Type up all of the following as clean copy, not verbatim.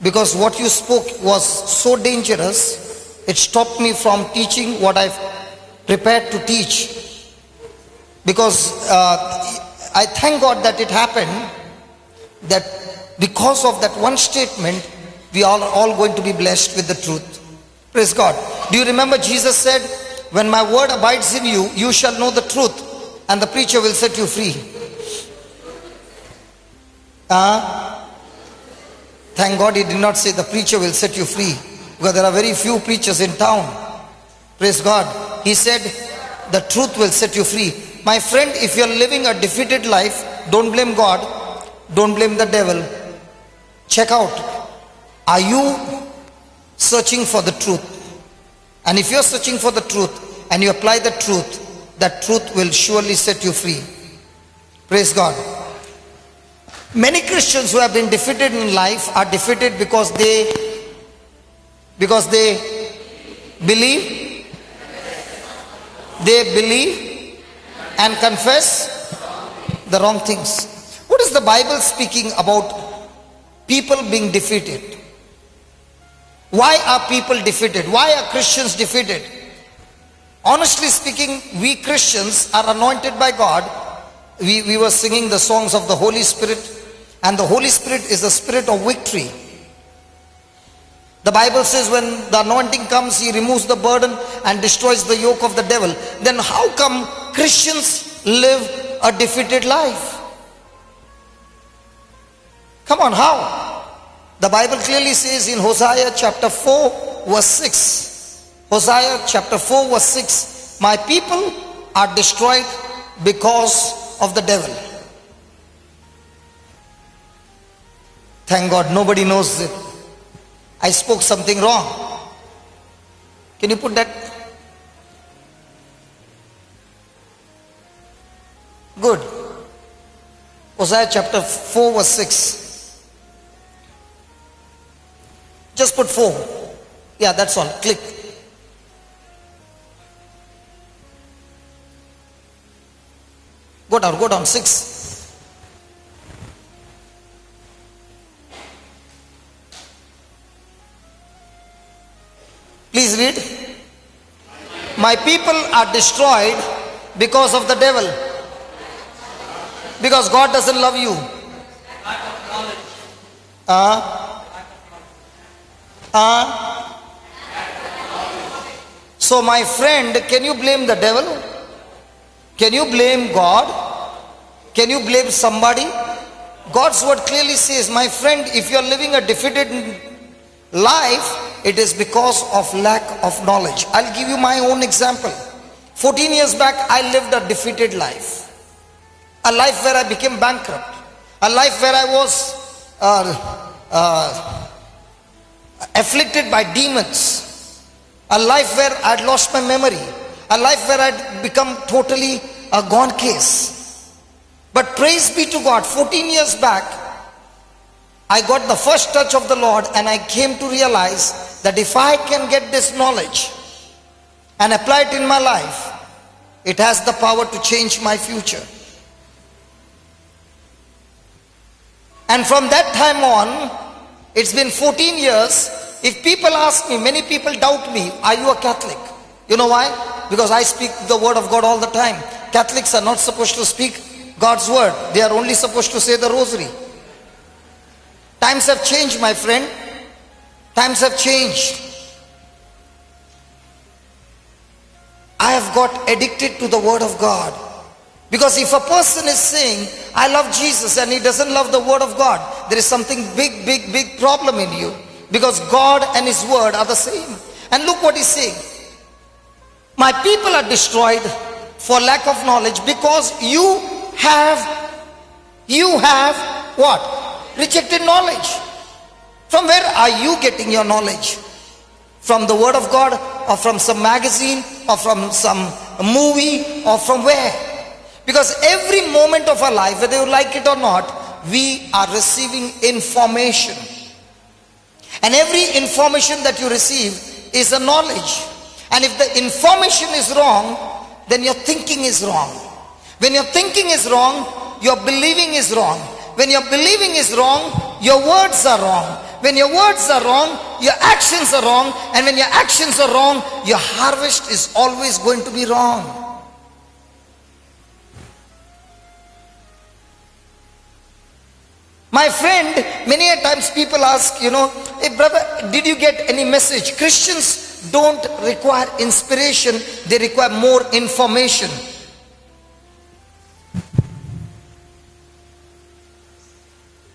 because what you spoke was so dangerous, it stopped me from teaching what I've prepared to teach. Because I thank God that it happened, that because of that one statement, we are all going to be blessed with the truth. Praise God. Do you remember Jesus said, when my word abides in you, you shall know the truth, and the preacher will set you free. Thank God he did not say the preacher will set you free, because there are very few preachers in town. Praise God. He said the truth will set you free. My friend, if you are living a defeated life, don't blame God, don't blame the devil. Check out, are you searching for the truth? And if you are searching for the truth and you apply the truth, that truth will surely set you free. Praise God. Many Christians who have been defeated in life are defeated because they believe and confess the wrong things. What is the Bible speaking about people being defeated? Why are people defeated? Why are Christians defeated? Honestly speaking, we Christians are anointed by God. We were singing the songs of the Holy Spirit, and the Holy Spirit is the spirit of victory. The Bible says when the anointing comes, he removes the burden and destroys the yoke of the devil. Then how come Christians live a defeated life? Come on, how? The Bible clearly says in Hosea chapter 4 verse 6, Hosea chapter 4 verse 6, my people are destroyed because of the devil. Thank God nobody knows it. I spoke something wrong. Can you put that? Good. Hosea chapter 4 verse 6. Just put 4. Yeah, that's all. Click. Go down. 6. Please read. My people are destroyed because of the devil. Because God doesn't love you. So my friend, can you blame the devil? Can you blame God? Can you blame somebody? God's word clearly says, my friend, if you are living a defeated life, it is because of lack of knowledge. I'll give you my own example. 14 years back, I lived a defeated life. A life where I became bankrupt. A life where I was afflicted by demons. A life where I'd lost my memory. A life where I'd become totally a gone case. But praise be to God, 14 years back, I got the first touch of the Lord, and I came to realize that if I can get this knowledge and apply it in my life, it has the power to change my future. And from that time on, it's been 14 years. If people ask me, many people doubt me, are you a Catholic? You know why? Because I speak the word of God all the time. Catholics are not supposed to speak God's word. They are only supposed to say the rosary. Times have changed, my friend. Times have changed. I have got addicted to the word of God. Because if a person is saying, I love Jesus, and he doesn't love the word of God, there is something big problem in you. Because God and his word are the same. And look what he's saying. My people are destroyed for lack of knowledge, because you have what? Rejected knowledge. From where are you getting your knowledge? From the word of God, or from some magazine, or from some movie, or from where? Because every moment of our life, whether you like it or not, we are receiving information. And every information that you receive is a knowledge. And if the information is wrong, then your thinking is wrong. When your thinking is wrong, your believing is wrong. When your believing is wrong, your words are wrong. When your words are wrong, your actions are wrong. And when your actions are wrong, your harvest is always going to be wrong. My friend, many a times people ask, hey brother, did you get any message? Christians don't require inspiration, they require more information.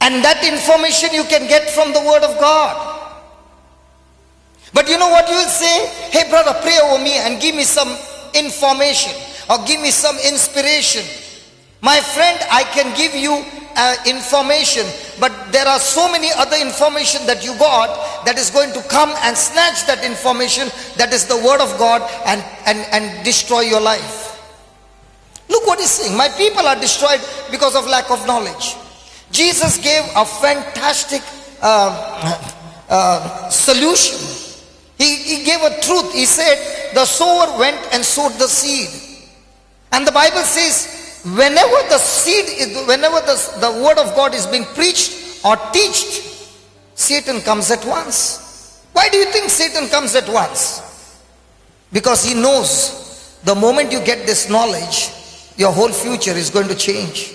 And that information you can get from the Word of God. But you know what you will say? Hey brother, pray over me and give me some information or give me some inspiration. My friend, I can give you information, but there are so many other information that you got that is going to come and snatch that information that is the Word of God and destroy your life. Look what he's saying. My people are destroyed because of lack of knowledge. Jesus gave a fantastic solution. He gave a truth. He said the sower went and sowed the seed, and the Bible says whenever the word of God is being preached or taught, Satan comes at once. Why do you think Satan comes at once? Because he knows the moment you get this knowledge, your whole future is going to change.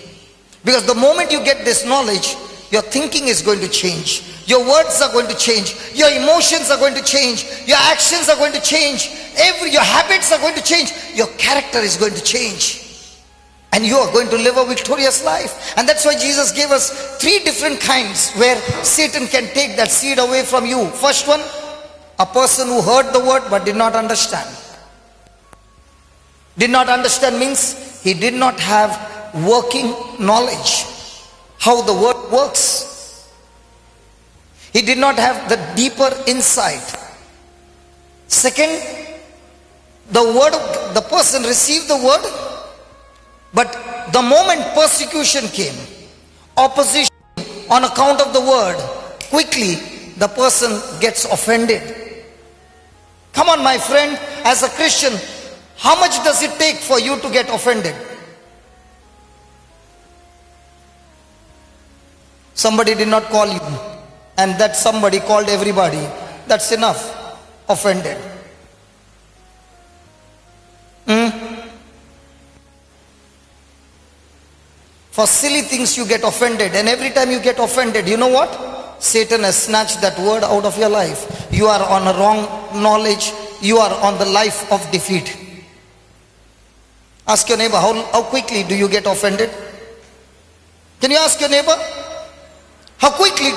Because the moment you get this knowledge, your thinking is going to change. Your words are going to change. Your emotions are going to change. Your actions are going to change. Your habits are going to change. Your character is going to change. And you are going to live a victorious life. And that's why Jesus gave us 3 different kinds where Satan can take that seed away from you. First one, a person who heard the word but did not understand. Did not understand means he did not have working knowledge how the word works. He did not have the deeper insight. Second, the person received the word, but the moment persecution came, opposition on account of the word, quickly the person gets offended. Come on, my friend, as a Christian, how much does it take for you to get offended? Somebody did not call you, and that somebody called everybody. That's enough. Offended. For silly things you get offended, and every time you get offended, you know what? Satan has snatched that word out of your life. You are on a wrong knowledge. You are on the life of defeat. Ask your neighbor, how quickly do you get offended? Can you ask your neighbor? How quickly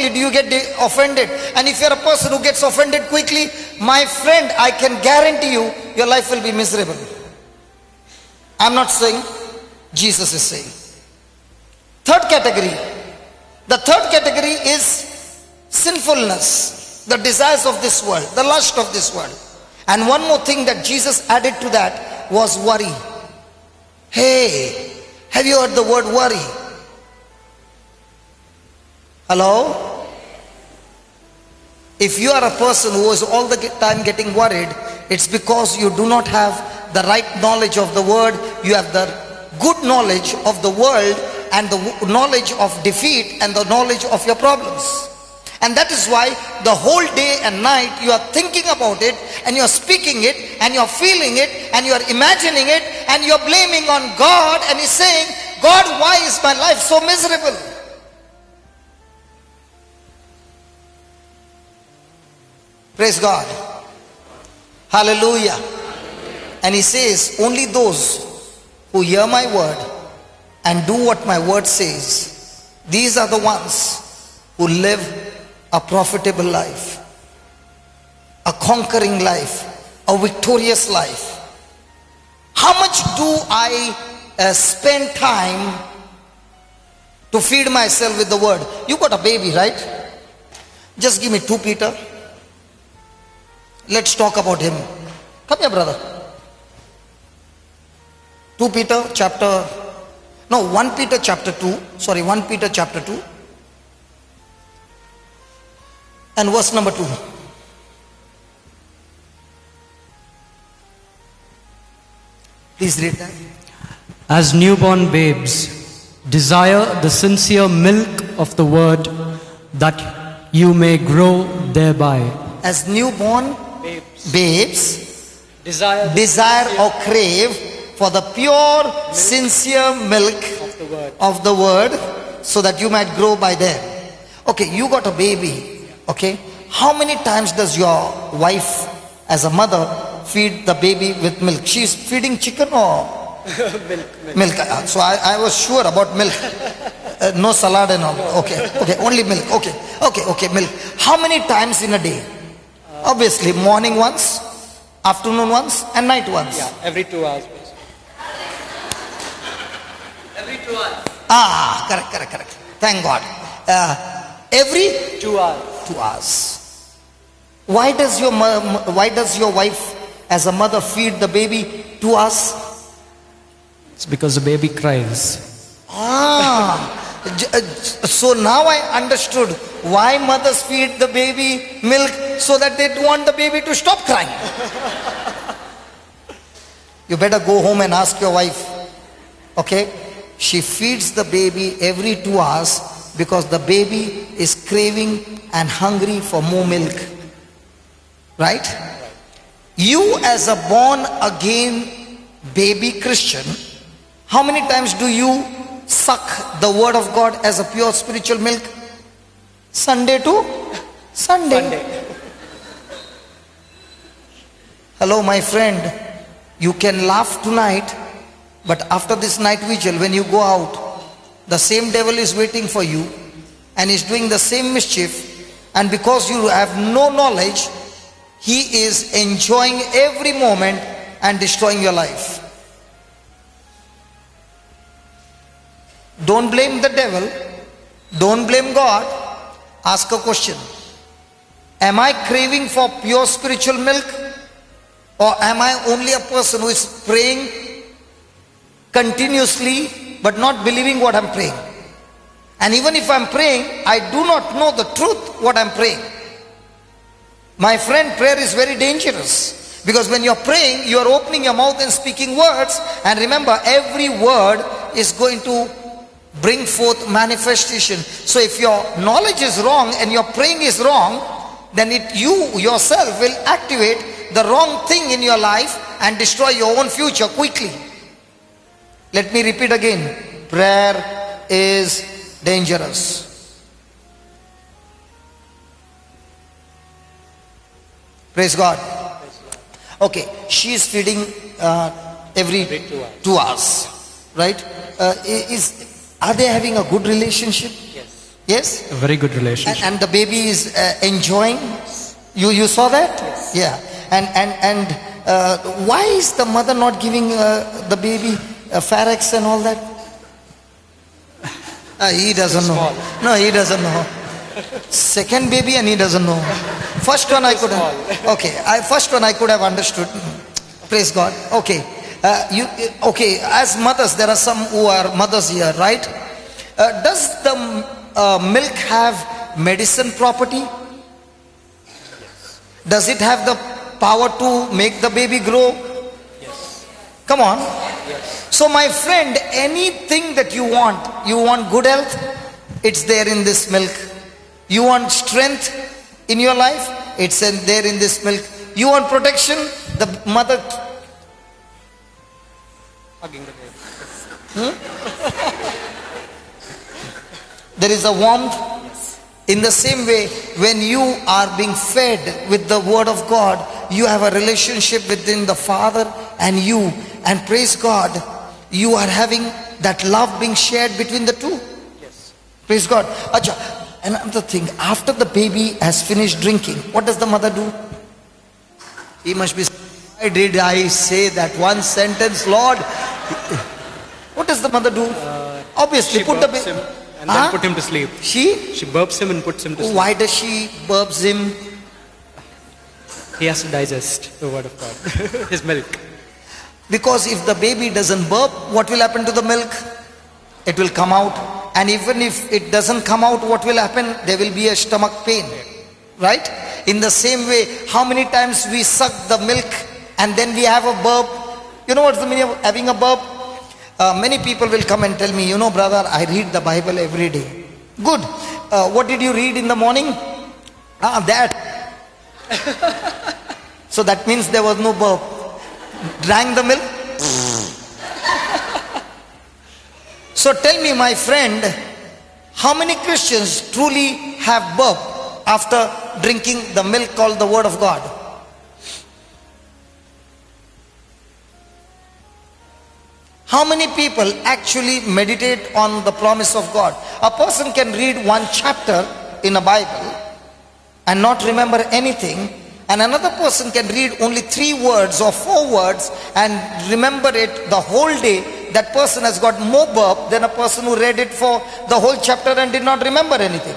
do you get offended? And if you're a person who gets offended quickly, my friend, I can guarantee you, your life will be miserable. I'm not saying, Jesus is saying. Third category. The third category is sinfulness, the desires of this world, the lust of this world. And one more thing that Jesus added to that was worry. Hey, have you heard the word worry? Hello? If you are a person who is all the time getting worried, it's because you do not have the right knowledge of the word. You have the good knowledge of the world and the knowledge of defeat and the knowledge of your problems. And that is why the whole day and night you are thinking about it, and you are speaking it, and you are feeling it, and you are imagining it, and you are blaming on God, and He's saying, God, why is my life so miserable? Praise God. Hallelujah. And He says, only those who hear my word and do what my word says, these are the ones who live a profitable life, a conquering life, a victorious life. How much do I spend time to feed myself with the word? You got a baby, right? Just give me 2 Peter. Let's talk about him. Come here, brother. 1 Peter chapter 2 and verse number 2. Please read that. As newborn babes, desire the sincere milk of the word, that you may grow thereby. As newborn babes Desire desire or crave for the pure, sincere milk of the word. of the word, so that you might grow by them. Okay, you got a baby. Okay, how many times does your wife, as a mother, feed the baby with milk? She's feeding chicken or milk? So I was sure about milk. No salad and all. Okay, only milk. Okay, milk. How many times in a day? Obviously, morning once, afternoon once, and night once. Yeah, every 2 hours. Correct. Thank God. Every 2 hours. 2 hours. Why does your wife, as a mother, feed the baby 2 hours? It's because the baby cries. So now I understood why mothers feed the baby milk, so that they don't want the baby to stop crying. You better go home and ask your wife. Okay? She feeds the baby every 2 hours because the baby is craving and hungry for more milk. Right? You, as a born again baby Christian, how many times do you suck the word of God as a pure spiritual milk? Sunday to Sunday. Hello, my friend. You can laugh tonight, but after this night vigil, when you go out, the same devil is waiting for you and is doing the same mischief, and because you have no knowledge, he is enjoying every moment and destroying your life. Don't blame the devil. Don't blame God. Ask a question. Am I craving for pure spiritual milk? Or am I only a person who is praying continuously but not believing what I'm praying? And even if I'm praying, I do not know the truth what I'm praying. My friend, prayer is very dangerous, because when you're praying, you are opening your mouth and speaking words, and remember, every word is going to bring forth manifestation. So if your knowledge is wrong and your praying is wrong, then you yourself will activate the wrong thing in your life and destroy your own future quickly. Let me repeat again. Prayer is dangerous. Praise God. Okay, she is feeding every 2 hours, right? Are they having a good relationship? Yes. Yes? A very good relationship. And the baby is enjoying? You saw that? Yes. Yeah. And why is the mother not giving the baby Pharax and all that? He doesn't know. No, he doesn't know. Second baby and he doesn't know. First one I could have. Okay, first one I could have understood. Praise God. Okay. Okay, as mothers, there are some who are mothers here, right? Does the milk have medicine property? Does it have the power to make the baby grow? Yes. Come on. Yes. So my friend, anything that you want good health, it's there in this milk. You want strength in your life, it's there in this milk. You want protection, the mother Hugging the baby. there is a warmth. In the same way, when you are being fed with the word of God, you have a relationship within the Father and you, and praise God, you are having that love being shared between the two. Yes. Praise God. Acha, another thing, after the baby has finished drinking, what does the mother do? He must be, why did I say that one sentence, Lord? What does the mother do? Obviously, She put the burps baby. him and then put him to sleep. She burps him and puts him to sleep. Why does she burps him? He has to digest the word of God. His milk. Because if the baby doesn't burp, what will happen to the milk? It will come out. And even if it doesn't come out, what will happen? There will be a stomach pain. Right? In the same way, how many times we suck the milk and then we have a burp? You know what's the meaning of having a burp? Many people will come and tell me, you know, brother, I read the Bible every day. Good. What did you read in the morning? That. So that means there was no burp. Drank the milk. So tell me, my friend, how many Christians truly have burp after drinking the milk called the Word of God? How many people actually meditate on the promise of God? A person can read one chapter in a Bible and not remember anything, and another person can read only 3 words or 4 words and remember it the whole day. That person has got more burp than a person who read it for the whole chapter and did not remember anything.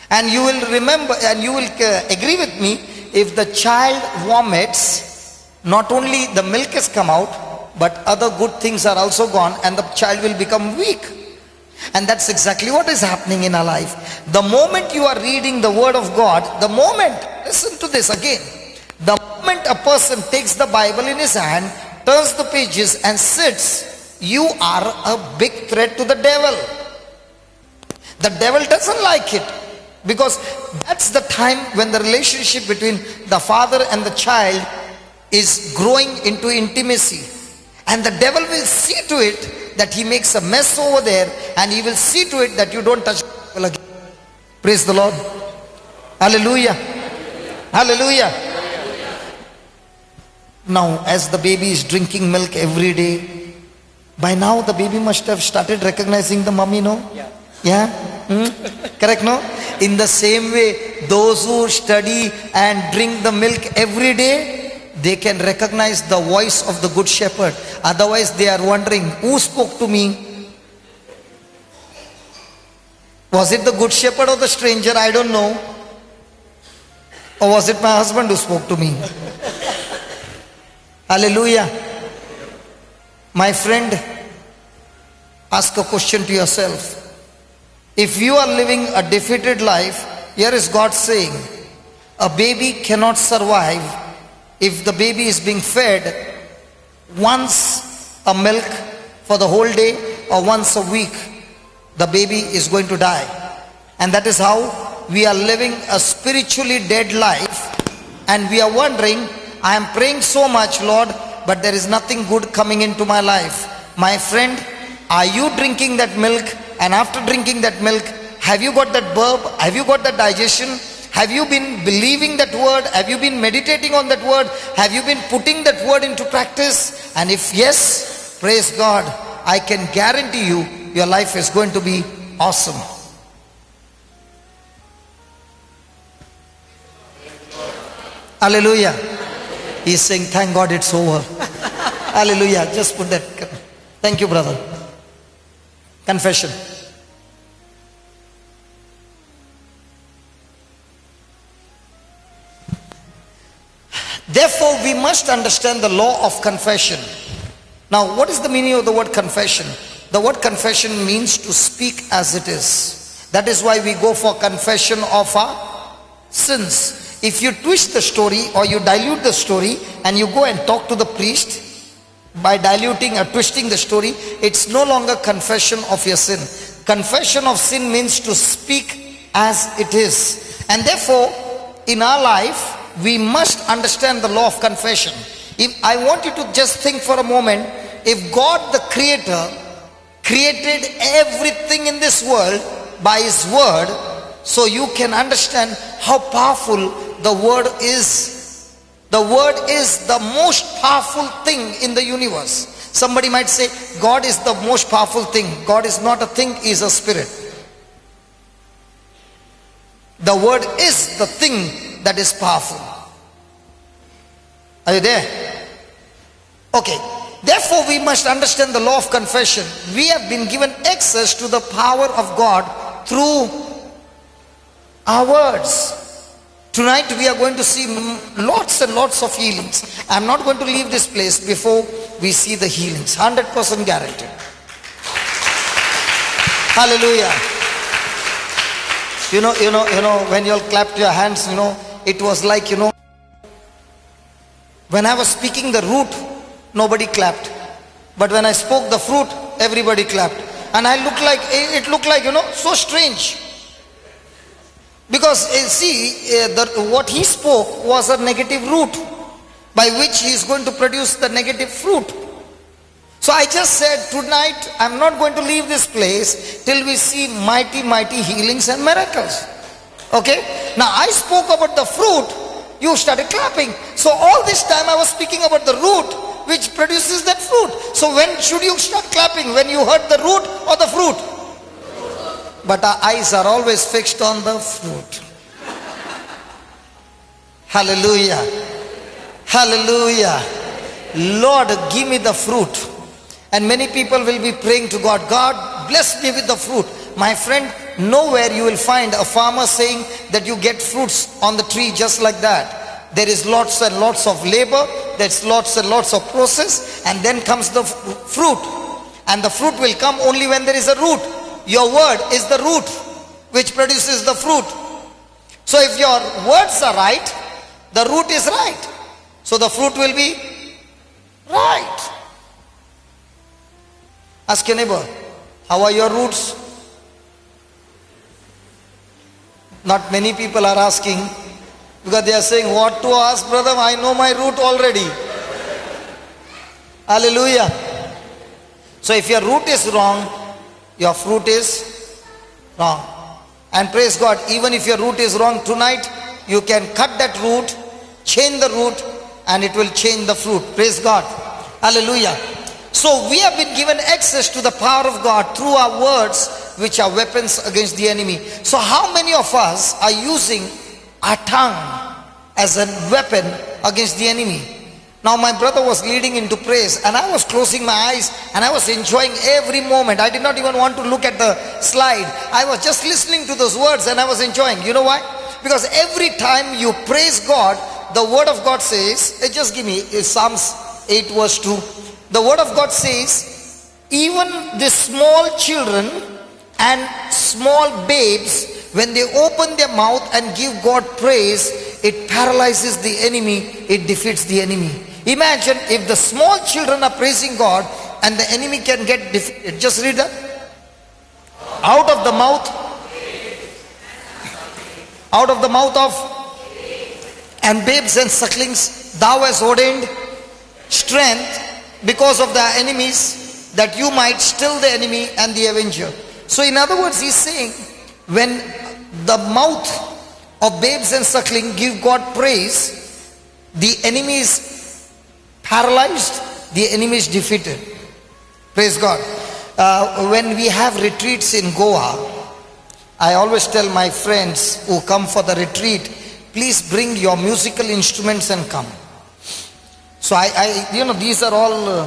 And you will remember, and you will agree with me, if the child vomits, not only the milk has come out, but other good things are also gone, and the child will become weak. And that's exactly what is happening in our life. The moment you are reading the Word of God, the moment, listen to this again, the moment a person takes the Bible in his hand, turns the pages and sits, you are a big threat to the devil. The devil doesn't like it, because that's the time when the relationship between the father and the child is growing into intimacy. And the devil will see to it that he makes a mess over there, and he will see to it that you don't touch the Bible again. Praise the Lord. Hallelujah. Hallelujah. Now, as the baby is drinking milk every day, by now the baby must have started recognizing the mummy, no? Yeah? Correct, no? In the same way, those who study and drink the milk every day, they can recognize the voice of the good shepherd. Otherwise, they are wondering, who spoke to me? Was it the good shepherd or the stranger? I don't know. Or was it my husband who spoke to me? Hallelujah. My friend, ask a question to yourself. If you are living a defeated life, here is God saying, a baby cannot survive if the baby is being fed once a milk for the whole day or once a week. The baby is going to die. And that is how we are living a spiritually dead life, and we are wondering, I am praying so much, Lord, but there is nothing good coming into my life. My friend, are you drinking that milk? And after drinking that milk, have you got that burp? Have you got that digestion? Have you been believing that word? Have you been meditating on that word? Have you been putting that word into practice? And if yes, praise God, I can guarantee you, your life is going to be awesome. Hallelujah. He's saying, thank God it's over. Hallelujah. Just put that. Thank you, brother. Confession. Therefore, we must understand the law of confession. Now, what is the meaning of the word confession? The word confession means to speak as it is. That is why we go for confession of our sins. If you twist the story or you dilute the story and you go and talk to the priest, by diluting or twisting the story, it's no longer confession of your sin. Confession of sin means to speak as it is. And therefore, in our life, we must understand the law of confession. If I want you to just think for a moment, if God the Creator created everything in this world by His word, so you can understand how powerful the word is. The word is the most powerful thing in the universe. Somebody might say, God is the most powerful thing. God is not a thing, He is a spirit. The word is the thing that is powerful. Are you there? Okay. Therefore, we must understand the law of confession. We have been given access to the power of God through our words. Tonight we are going to see lots and lots of healings. I am not going to leave this place before we see the healings. 100% guaranteed. Hallelujah. You know, when you all clapped your hands, it was like, when I was speaking the root, nobody clapped. But when I spoke the fruit, everybody clapped. And it looked like, so strange. Because what he spoke was a negative root by which he is going to produce the negative fruit. So I just said, tonight I'm not going to leave this place till we see mighty, mighty healings and miracles. Okay? Now I spoke about the fruit, you started clapping. So all this time I was speaking about the root which produces that fruit. So when should you start clapping? When you heard the root or the fruit? But our eyes are always fixed on the fruit. Hallelujah. Hallelujah. Lord, give me the fruit. And many people will be praying to God, God, bless me with the fruit. My friend, nowhere you will find a farmer saying that you get fruits on the tree just like that. There is lots and lots of labor, there's lots and lots of process, and then comes the fruit. And the fruit will come only when there is a root. Your word is the root which produces the fruit. So if your words are right, the root is right. So the fruit will be right. Ask your neighbor, how are your roots? Not many people are asking because they are saying, what to ask, brother? I know my root already. Hallelujah. So if your root is wrong, your fruit is wrong. And praise God, even if your root is wrong tonight, you can cut that root, change the root, and it will change the fruit. Praise God. Hallelujah. So we have been given access to the power of God through our words, which are weapons against the enemy. So how many of us are using our tongue as a weapon against the enemy? Now my brother was leading into praise and I was closing my eyes and I was enjoying every moment. I did not even want to look at the slide. I was just listening to those words and I was enjoying. You know why? Because every time you praise God, the word of God says, just give me Psalms 8 verse 2. The word of God says, even the small children and small babes, when they open their mouth and give God praise, it paralyzes the enemy, it defeats the enemy. Imagine if the small children are praising God and the enemy can get defeated. Just read that. Out of the mouth of and babes and sucklings, thou hast ordained strength because of the enemies, that you might still the enemy and the avenger. So in other words, he's saying, when the mouth of babes and suckling give God praise, the enemy is paralyzed, the enemy is defeated. Praise God. When we have retreats in Goa, I always tell my friends who come for the retreat, please bring your musical instruments and come. So these are all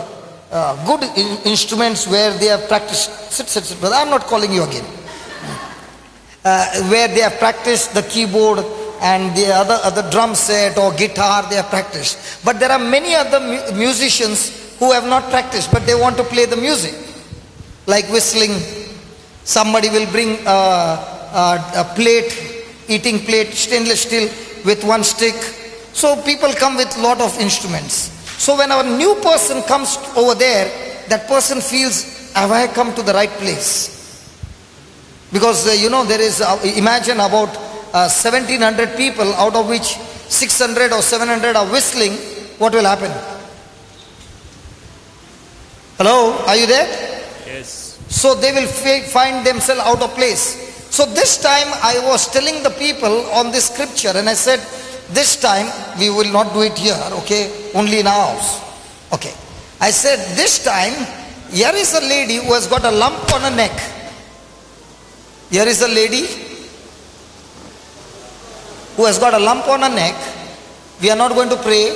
good instruments where they have practiced. Sit, brother. I'm not calling you again. Where they have practiced the keyboard and the other drum set or guitar, they have practiced. But there are many other musicians who have not practiced, but they want to play the music, like whistling. Somebody will bring a plate, eating plate, stainless steel with one stick. So people come with lot of instruments. So when our new person comes over there, that person feels, have I come to the right place? Because there is, imagine about 1700 people, out of which 600 or 700 are whistling. What will happen? Hello, are you there? Yes. So they will find themselves out of place. So this time I was telling the people on this scripture, and I said, this time we will not do it here, okay? Only in our house. Okay. I said, this time, here is a lady who has got a lump on her neck. Here is a lady who has got a lump on her neck. We are not going to pray.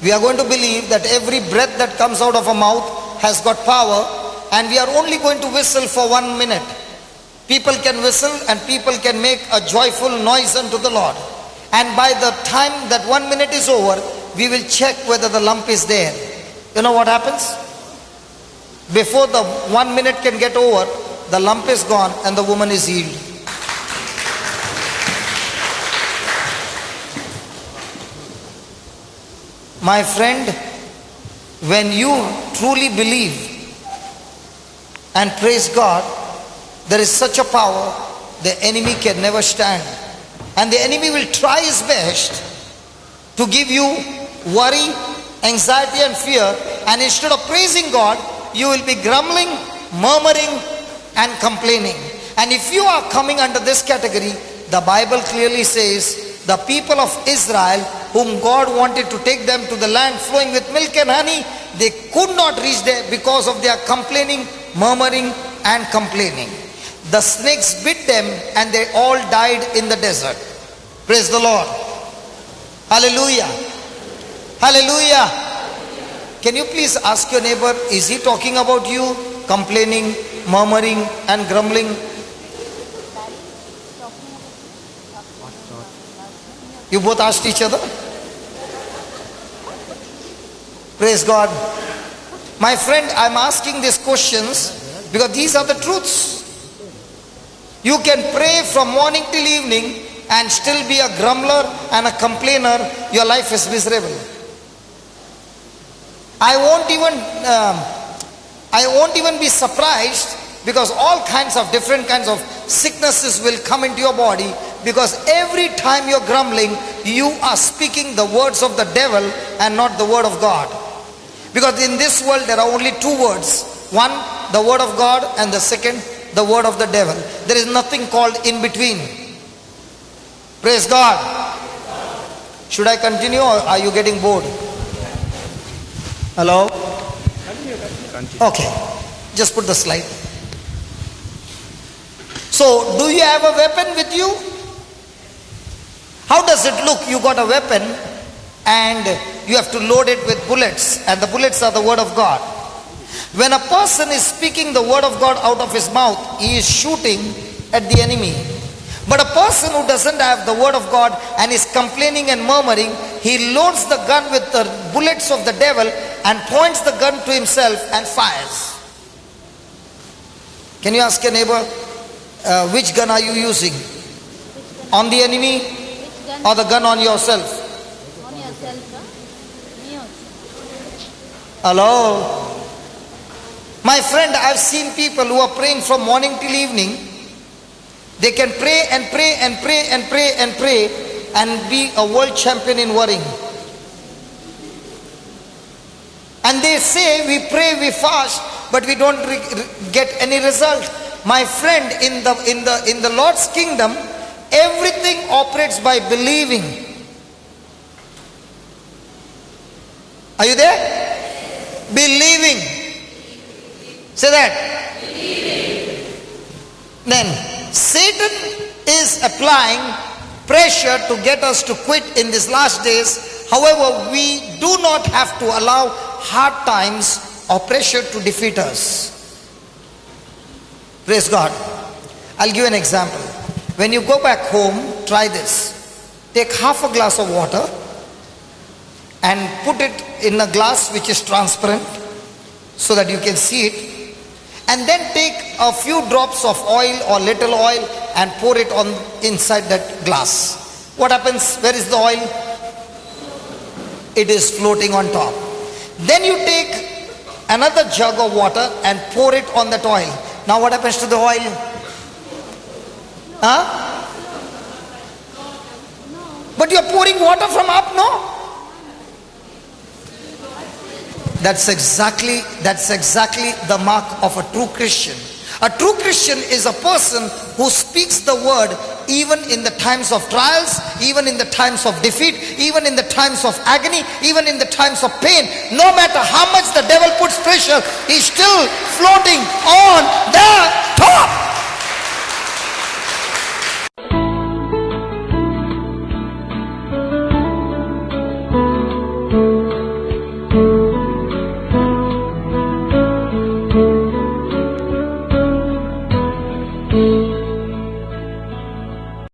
We are going to believe that every breath that comes out of her mouth has got power, and we are only going to whistle for 1 minute. People can whistle and people can make a joyful noise unto the Lord. And by the time that 1 minute is over, we will check whether the lump is there. You know what happens? Before the 1 minute can get over, the lump is gone and the woman is healed. My friend, when you truly believe and praise God, there is such a power the enemy can never stand. And the enemy will try his best to give you worry, anxiety and fear, and instead of praising God, you will be grumbling, murmuring and complaining. And if you are coming under this category, the Bible clearly says the people of Israel, whom God wanted to take them to the land flowing with milk and honey, they could not reach there because of their complaining, murmuring and complaining. The snakes bit them and they all died in the desert. Praise the Lord. Hallelujah. Hallelujah. Can you please ask your neighbor, is he talking about you? Complaining, murmuring and grumbling? You both asked each other? Praise God. My friend, I'm asking these questions because these are the truths. You can pray from morning till evening and still be a grumbler and a complainer. Your life is miserable. I won't even be surprised, because all kinds of different kinds of sicknesses will come into your body, because every time you're grumbling, you are speaking the words of the devil and not the word of God. Because in this world there are only two words. One, the word of God, and the second, the word of the devil. There is nothing called in between. Praise God. Should I continue or are you getting bored? Hello? Okay. Just put the slide. So, do you have a weapon with you? How does it look? You got a weapon and you have to load it with bullets, and the bullets are the word of God. When a person is speaking the word of God out of his mouth, he is shooting at the enemy. But a person who doesn't have the word of God and is complaining and murmuring, he loads the gun with the bullets of the devil and points the gun to himself and fires. Can you ask your neighbor, which gun are you using? On the enemy or the gun on yourself? On yourself, me also. Hello? My friend, I've seen people who are praying from morning till evening. They can pray and pray and pray and pray and pray and be a world champion in worrying. And they say we pray, we fast, but we don't get any result. My friend, in the Lord's kingdom, everything operates by believing. Are you there? Believing. Say that. Believing. Then Satan is applying pressure to get us to quit in these last days. However, we do not have to allow hard times or pressure to defeat us. Praise God. I'll give you an example. When you go back home, try this. Take half a glass of water and put it in a glass which is transparent so that you can see it. And then take a few drops of oil or little oil and pour it on inside that glass. What happens? Where is the oil? It is floating on top. Then you take another jug of water and pour it on that oil. Now what happens to the oil? Huh? But you're pouring water from up, no? That's exactly the mark of a true Christian. A true Christian is a person who speaks the word even in the times of trials, even in the times of defeat, even in the times of agony, even in the times of pain. No matter how much the devil puts pressure, he's still floating on the